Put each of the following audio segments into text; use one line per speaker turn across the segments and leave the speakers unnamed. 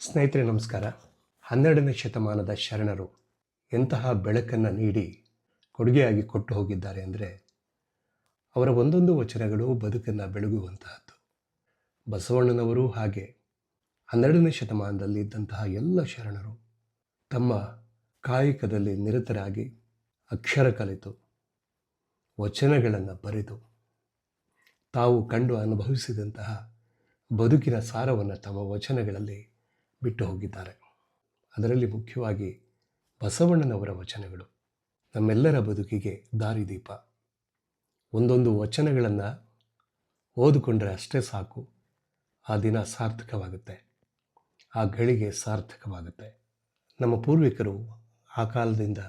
ಸ್ನೇಹಿತರೆ ನಮಸ್ಕಾರ. 12ನೇ ಶತಮಾನದ ಶರಣರು ಎಂತಹ ಬೆಳಕನ್ನು ನೀಡಿ ಕೊಡುಗೆಯಾಗಿ ಕೊಟ್ಟು ಹೋಗಿದ್ದಾರೆ ಅಂದರೆ ಅವರ ಒಂದೊಂದು ವಚನಗಳು ಬದುಕನ್ನು ಬೆಳಗುವಂತಹದ್ದು. ಬಸವಣ್ಣನವರು ಹಾಗೆ 12ನೇ ಶತಮಾನದಲ್ಲಿ ಇದ್ದಂತಹ ಎಲ್ಲ ಶರಣರು ತಮ್ಮ ಕಾಯಕದಲ್ಲಿ ನಿರತರಾಗಿ ಅಕ್ಷರ ಕಲಿತು ವಚನಗಳನ್ನು ಬರೆದು ತಾವು ಕಂಡು ಅನುಭವಿಸಿದಂತಹ ಬದುಕಿನ ಸಾರವನ್ನು ತಮ್ಮ ವಚನಗಳಲ್ಲಿ ಬಿಟ್ಟು ಹೋಗಿದ್ದಾರೆ. ಅದರಲ್ಲಿ ಮುಖ್ಯವಾಗಿ ಬಸವಣ್ಣನವರ ವಚನಗಳು ನಮ್ಮೆಲ್ಲರ ಬದುಕಿಗೆ ದಾರಿದೀಪ. ಒಂದೊಂದು ವಚನಗಳನ್ನು ಓದಿಕೊಂಡ್ರೆ ಅಷ್ಟೇ ಸಾಕು, ಆ ದಿನ ಸಾರ್ಥಕವಾಗುತ್ತೆ, ಆ ಗಳಿಗೆ ಸಾರ್ಥಕವಾಗುತ್ತೆ. ನಮ್ಮ ಪೂರ್ವಿಕರು ಆ ಕಾಲದಿಂದ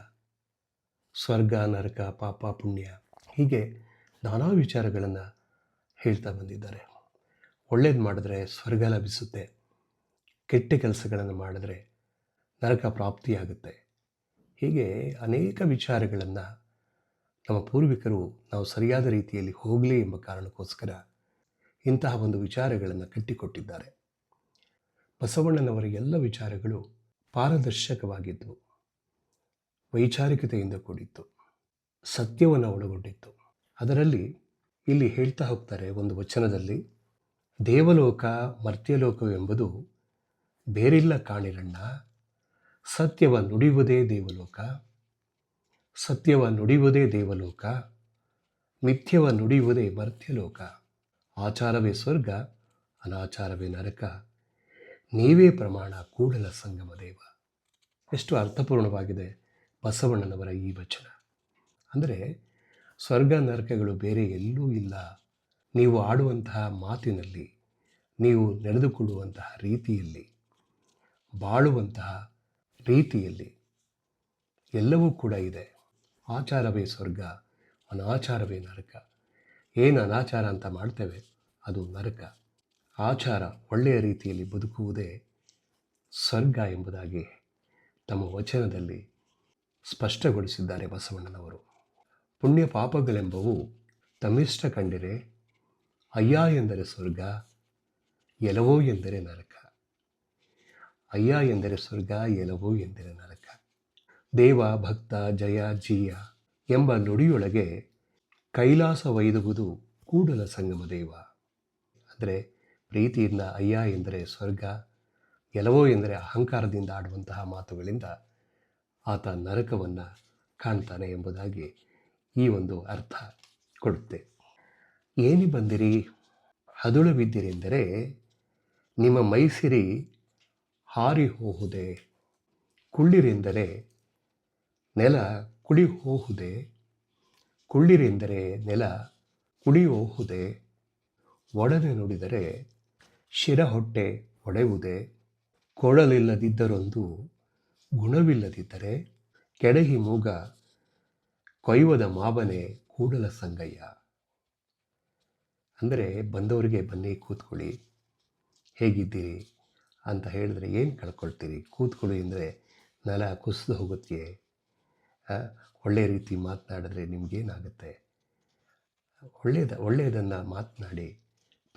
ಸ್ವರ್ಗ, ನರಕ, ಪಾಪ, ಪುಣ್ಯ ಹೀಗೆ ನಾನಾ ವಿಚಾರಗಳನ್ನು ಹೇಳ್ತಾ ಬಂದಿದ್ದಾರೆ. ಒಳ್ಳೇದು ಮಾಡಿದ್ರೆ ಸ್ವರ್ಗ ಲಭಿಸುತ್ತೆ, ಕೆಟ್ಟ ಕೆಲಸಗಳನ್ನು ಮಾಡಿದ್ರೆ ನರಕ ಪ್ರಾಪ್ತಿಯಾಗುತ್ತೆ. ಹೀಗೆ ಅನೇಕ ವಿಚಾರಗಳನ್ನು ನಮ್ಮ ಪೂರ್ವಿಕರು ನಾವು ಸರಿಯಾದ ರೀತಿಯಲ್ಲಿ ಹೋಗಲಿ ಎಂಬ ಕಾರಣಕ್ಕೋಸ್ಕರ ಇಂತಹ ಒಂದು ವಿಚಾರಗಳನ್ನು ಕಟ್ಟಿಕೊಟ್ಟಿದ್ದಾರೆ. ಬಸವಣ್ಣನವರ ಎಲ್ಲ ವಿಚಾರಗಳು ಪಾರದರ್ಶಕವಾಗಿದ್ದವು, ವೈಚಾರಿಕತೆಯಿಂದ ಕೂಡಿತ್ತು, ಸತ್ಯವನ್ನು ಒಳಗೊಂಡಿತ್ತು. ಅದರಲ್ಲಿ ಇಲ್ಲಿ ಹೇಳ್ತಾ ಹೋಗ್ತಾರೆ ಒಂದು ವಚನದಲ್ಲಿ, ದೇವಲೋಕ ಮರ್ತ್ಯಲೋಕವೆಂಬುದು ಬೇರಿಲ್ಲ ಕಾಣಿರಣ್ಣ, ಸತ್ಯವ ನುಡಿಯುವುದೇ ದೇವಲೋಕ, ಸತ್ಯವ ನುಡಿಯುವುದೇ ದೇವಲೋಕ, ಮಿಥ್ಯವ ನುಡಿಯುವುದೇ ಮರ್ತ್ಯಲೋಕ, ಆಚಾರವೇ ಸ್ವರ್ಗ ಅನಾಚಾರವೇ ನರಕ, ನೀವೇ ಪ್ರಮಾಣ ಕೂಡಲ ಸಂಗಮ ದೇವ. ಎಷ್ಟು ಅರ್ಥಪೂರ್ಣವಾಗಿದೆ ಬಸವಣ್ಣನವರ ಈ ವಚನ. ಅಂದರೆ ಸ್ವರ್ಗ ನರಕಗಳು ಬೇರೆ ಎಲ್ಲೂ ಇಲ್ಲ, ನೀವು ಆಡುವಂತಹ ಮಾತಿನಲ್ಲಿ, ನೀವು ನಡೆದುಕೊಳ್ಳುವಂತಹ ರೀತಿಯಲ್ಲಿ, ಬಾಳುವಂತಹ ರೀತಿಯಲ್ಲಿ ಎಲ್ಲವೂ ಕೂಡ ಇದೆ. ಆಚಾರವೇ ಸ್ವರ್ಗ ಅನಾಚಾರವೇ ನರಕ. ಏನು ಅನಾಚಾರ ಅಂತ ಮಾಡ್ತೇವೆ ಅದು ನರಕ, ಆಚಾರ ಒಳ್ಳೆಯ ರೀತಿಯಲ್ಲಿ ಬದುಕುವುದೇ ಸ್ವರ್ಗ ಎಂಬುದಾಗಿ ತಮ್ಮ ವಚನದಲ್ಲಿ ಸ್ಪಷ್ಟಗೊಳಿಸಿದ್ದಾರೆ ಬಸವಣ್ಣನವರು. ಪುಣ್ಯ ಪಾಪಗಳೆಂಬವು ತಮ್ಮಿಷ್ಟ ಕಂಡಿರೆ, ಅಯ್ಯ ಎಂದರೆ ಸ್ವರ್ಗ, ಎಲವೋ ಎಂದರೆ ನರಕ. ಅಯ್ಯ ಎಂದರೆ ಸ್ವರ್ಗ, ಎಲವೋ ಎಂದರೆ ನರಕ. ದೇವ ಭಕ್ತ ಜಯ ಜೀಯ ಎಂಬ ನುಡಿಯೊಳಗೆ ಕೈಲಾಸವೈದುವುದು ಕೂಡಲ ಸಂಗಮ ದೇವ. ಅಂದರೆ ಪ್ರೀತಿಯಿಂದ ಅಯ್ಯ ಎಂದರೆ ಸ್ವರ್ಗ, ಎಲವೋ ಎಂದರೆ ಅಹಂಕಾರದಿಂದ ಆಡುವಂತಹ ಮಾತುಗಳಿಂದ ಆತ ನರಕವನ್ನು ಕಾಣ್ತಾನೆ ಎಂಬುದಾಗಿ ಈ ಒಂದು ಅರ್ಥ ಕೊಡುತ್ತೆ. ಏನಿ ಬಂದಿರಿ ಹದುಳು ಬಿದ್ದಿರೆಂದರೆ, ನಿಮ್ಮ ಮೈಸಿರಿ ಹಾರಿ ಹೋಹುದೆ, ಕುಳ್ಳಿರೆಂದರೆ ನೆಲ ಕುಡಿ ಹೋಹುದೆ, ಕುಳ್ಳಿರೆಂದರೆ ನೆಲ ಕುಡಿ ಹೋಹುದೆ, ಒಡನೆ ನುಡಿದರೆ ಶಿರ ಹೊಟ್ಟೆ ಒಡೆಯುವುದೇ, ಕೊಳಲಿಲ್ಲದಿದ್ದರೊಂದು ಗುಣವಿಲ್ಲದಿದ್ದರೆ, ಕೆಡಹಿ ಮೂಗ ಕೊಯ್ವದ ಮಾವನೆ ಕೂಡಲ ಸಂಗಯ್ಯ. ಅಂದರೆ ಬಂದವರಿಗೆ ಬನ್ನಿ ಕೂತ್ಕೊಳ್ಳಿ, ಹೇಗಿದ್ದೀರಿ ಅಂತ ಹೇಳಿದ್ರೆ ಏನು ಕಳ್ಕೊಳ್ತೀರಿ, ಕೂತ್ಕೊಳ್ಳಿ ಅಂದರೆ ನೆಲ ಕುಸಿದು ಹೋಗುತ್ತೆ, ಒಳ್ಳೆಯ ರೀತಿ ಮಾತನಾಡಿದ್ರೆ ನಿಮಗೇನಾಗುತ್ತೆ, ಒಳ್ಳೆಯದನ್ನು ಮಾತನಾಡಿ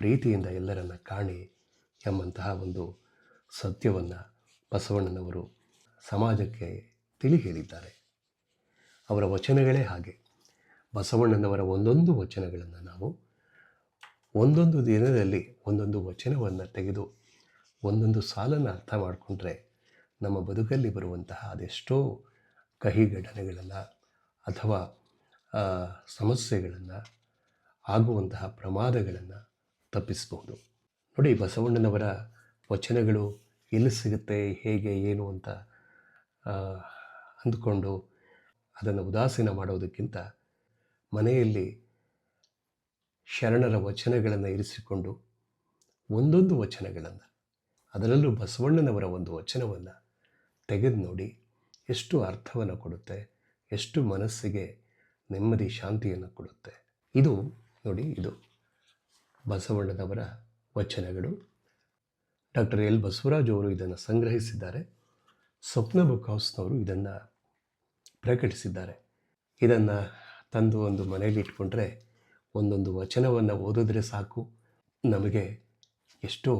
ಪ್ರೀತಿಯಿಂದ ಎಲ್ಲರನ್ನ ಕಾಣಿ ಎಂಬಂತಹ ಒಂದು ಸತ್ಯವನ್ನು ಬಸವಣ್ಣನವರು ಸಮಾಜಕ್ಕೆ ತಿಳಿ ಹೇಳಿದ್ದಾರೆ. ಅವರ ವಚನಗಳೇ ಹಾಗೆ. ಬಸವಣ್ಣನವರ ಒಂದೊಂದು ವಚನಗಳನ್ನು ನಾವು ಒಂದೊಂದು ದಿನದಲ್ಲಿ ಒಂದೊಂದು ವಚನವನ್ನು ತೆಗೆದು ಒಂದೊಂದು ಸಾಲನ್ನು ಅರ್ಥ ಮಾಡಿಕೊಂಡ್ರೆ ನಮ್ಮ ಬದುಕಲ್ಲಿ ಬರುವಂತಹ ಅದೆಷ್ಟೋ ಕಹಿ ಘಟನೆಗಳನ್ನು ಅಥವಾ ಸಮಸ್ಯೆಗಳನ್ನು, ಆಗುವಂತಹ ಪ್ರಮಾದಗಳನ್ನು ತಪ್ಪಿಸಬಹುದು. ನೋಡಿ, ಬಸವಣ್ಣನವರ ವಚನಗಳು ಎಲ್ಲಿ ಸಿಗುತ್ತೆ, ಹೇಗೆ, ಏನು ಅಂತ ಅಂದುಕೊಂಡು ಅದನ್ನು ಉದಾಸೀನ ಮಾಡೋದಕ್ಕಿಂತ ಮನೆಯಲ್ಲಿ ಶರಣರ ವಚನಗಳನ್ನು ಇರಿಸಿಕೊಂಡು ಒಂದೊಂದು ವಚನಗಳನ್ನು, ಅದರಲ್ಲೂ ಬಸವಣ್ಣನವರ ಒಂದು ವಚನವನ್ನು ತೆಗೆದು ನೋಡಿ, ಎಷ್ಟು ಅರ್ಥವನ್ನು ಕೊಡುತ್ತೆ, ಎಷ್ಟು ಮನಸ್ಸಿಗೆ ನೆಮ್ಮದಿ ಶಾಂತಿಯನ್ನು ಕೊಡುತ್ತೆ. ಇದು ನೋಡಿ, ಇದು ಬಸವಣ್ಣನವರ ವಚನಗಳು. ಡಾಕ್ಟರ್ ಎಲ್ ಬಸವರಾಜ್ ಅವರು ಇದನ್ನು ಸಂಗ್ರಹಿಸಿದ್ದಾರೆ. ಸ್ವಪ್ನ ಬುಕ್ ಹೌಸ್ನವರು ಇದನ್ನು ಪ್ರಕಟಿಸಿದ್ದಾರೆ. ಇದನ್ನು ತಂದು ಒಂದು ಮನೆಯಲ್ಲಿ ಇಟ್ಕೊಂಡ್ರೆ ಒಂದೊಂದು ವಚನವನ್ನು ಓದಿದ್ರೆ ಸಾಕು, ನಮಗೆ ಎಷ್ಟೋ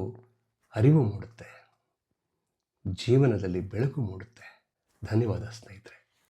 ಅರಿವು ಮೂಡುತ್ತೆ. ಜೀವನದಲ್ಲಿ ಬೆಳಕು ಮೂಡುತ್ತೆ. ಧನ್ಯವಾದ ಸ್ನೇಹಿತರೆ.